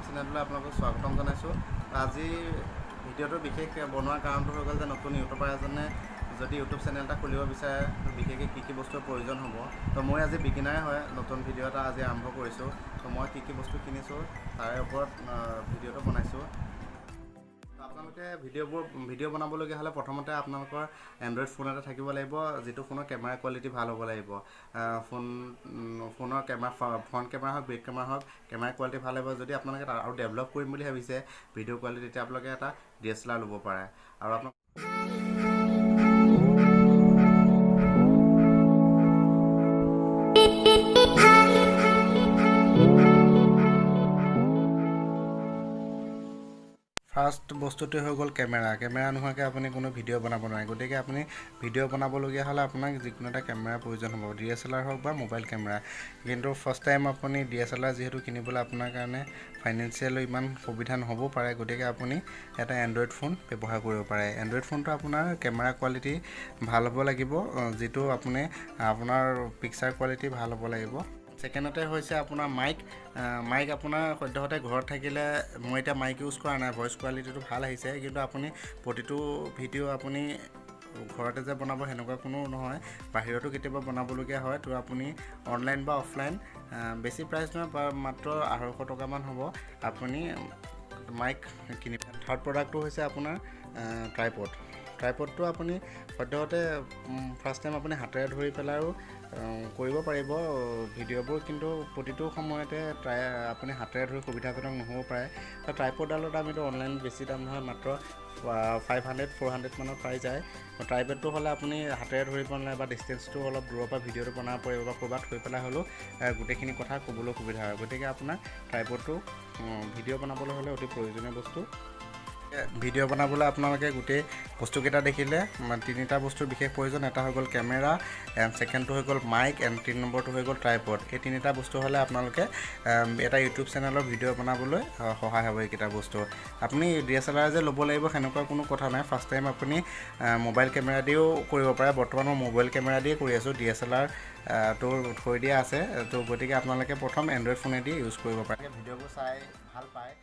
চেনেললৈ আপোনালোকক স্বাগতম জনাইছোঁ। আজি ভিডিঅ'টো বিশেষ বনোৱাৰ কাৰণটো হৈ গ'ল যে নতুন ইউটিউবাৰ এজনে যদি ইউটিউব চেনেল এটা খুলিব বিচাৰে বিশেষকৈ কি বস্তুৰ প্ৰয়োজন হ'ব। তো মই আজি বিগিনাৰে হয়, নতুন ভিডিঅ' এটা আজি আৰম্ভ কৰিছোঁ। তো মই কি বস্তু কিনিছোঁ তাৰে ওপৰত ভিডিঅ'টো বনাইছোঁ। আপোনালোকে ভিডিঅ' বনাবলগীয়া হ'লে প্ৰথমতে আপোনালোকৰ এণ্ড্ৰইড ফোন এটা থাকিব লাগিব, যিটো ফোনৰ কেমেৰা কোৱালিটি ভাল হ'ব লাগিব। ফোনৰ ফ্ৰণ্ট কেমেৰা হওক, বেক কেমেৰা হওক, কেমেৰা কোৱালিটি ভাল হ'ব। যদি আপোনালোকে আৰু ডেভেলপ কৰিম বুলি ভাবিছে ভিডিঅ' কোৱালিটি, তেতিয়া আপোনালোকে এটা DSLR ল'ব পাৰে। আৰু আপোনাক ফাৰ্ষ্ট বস্তুটো হৈ গ'ল কেমেৰা নোহোৱাকৈ আপুনি কোনো ভিডিঅ' বনাব নোৱাৰে। গতিকে আপুনি ভিডিঅ' বনাবলগীয়া হ'লে আপোনাক যিকোনো এটা কেমেৰাৰ প্ৰয়োজন হ'ব, DSLR হওক বা মোবাইল কেমেৰা। কিন্তু ফাৰ্ষ্ট টাইম আপুনি DSLR যিহেতু কিনিবলৈ আপোনাৰ কাৰণে ফাইনেন্সিয়েলি ইমান সুবিধা নহ'বও পাৰে, গতিকে আপুনি এটা এণ্ড্ৰইড ফোন ব্যৱহাৰ কৰিব পাৰে। এণ্ড্ৰইড ফোনটো আপোনাৰ কেমেৰা কোৱালিটি ভাল হ'ব লাগিব, যিটো আপোনাৰ পিকচাৰ কোৱালিটি ভাল হ'ব লাগিব। ছেকেণ্ডতে হৈছে আপোনাৰ মাইক আপোনাৰ সদ্যহতে ঘৰত থাকিলে, মই এতিয়া মাইক ইউজ কৰা নাই, ভইচ কোৱালিটিটো ভাল আহিছে। কিন্তু আপুনি প্ৰতিটো ভিডিঅ' আপুনি ঘৰতে যে বনাব সেনেকুৱা কোনো নহয়, বাহিৰতো কেতিয়াবা বনাবলগীয়া হয়। তো আপুনি অনলাইন বা অফলাইন, বেছি প্ৰাইচ নহয়, মাত্ৰ 250 টকামান হ'ব, আপুনি মাইক কিনিব। থাৰ্ড প্ৰডাক্টটো হৈছে আপোনাৰ ট্ৰাইপডটো আপুনি সদ্যহতে ফাৰ্ষ্ট টাইম আপুনি হাতেৰে ধৰি পেলাইও কৰিব পাৰিব ভিডিঅ'বোৰ, কিন্তু প্ৰতিটো সময়তে আপুনি হাতেৰে ধৰি সুবিধাজনক নহ'ব পাৰে। ট্ৰাইপডডালৰ দামটো অনলাইন বেছি দাম নহয়, মাত্ৰ 500-400 মানত পাই যায়। ট্ৰাইপডটো হ'লে আপুনি হাতেৰে ধৰিব নালাগে বা ডিষ্টেঞ্চটো অলপ দূৰৰ পৰা ভিডিঅ'টো বনাব পাৰিব বা ক'ৰবাত থৈ পেলাই হ'লেও গোটেইখিনি কথা ক'বলৈ সুবিধা হয়। গতিকে আপোনাৰ ট্ৰাইপডটো ভিডিঅ' বনাবলৈ হ'লে অতি প্ৰয়োজনীয় বস্তু। ভিডিঅ' বনাবলৈ আপোনালোকে গোটেই বস্তুকেইটা দেখিলে, 3টা বস্তুৰ বিশেষ প্ৰয়োজন। এটা হৈ গ'ল কেমেৰা, ছেকেণ্ডটো হৈ গ'ল মাইক, 3 নম্বৰটো হৈ গ'ল ট্ৰাইপড। এই 3টা বস্তু হ'লে আপোনালোকে এটা ইউটিউব চেনেলৰ ভিডিঅ' বনাবলৈ সহায় হ'ব। এইকেইটা বস্তু আপুনি DSLR যে ল'ব লাগিব সেনেকুৱা কোনো কথা নাই। ফাৰ্ষ্ট টাইম আপুনি মোবাইল কেমেৰা দিও কৰিব পাৰে। বৰ্তমান মই মোবাইল কেমেৰা দিয়ে কৰি আছোঁ, DSLR থৈ দিয়া আছে। তো গতিকে আপোনালোকে প্ৰথম এণ্ড্ৰইড ফোনেদি ইউজ কৰিব পাৰে। ভিডিঅ'বোৰ চাই ভাল পায়।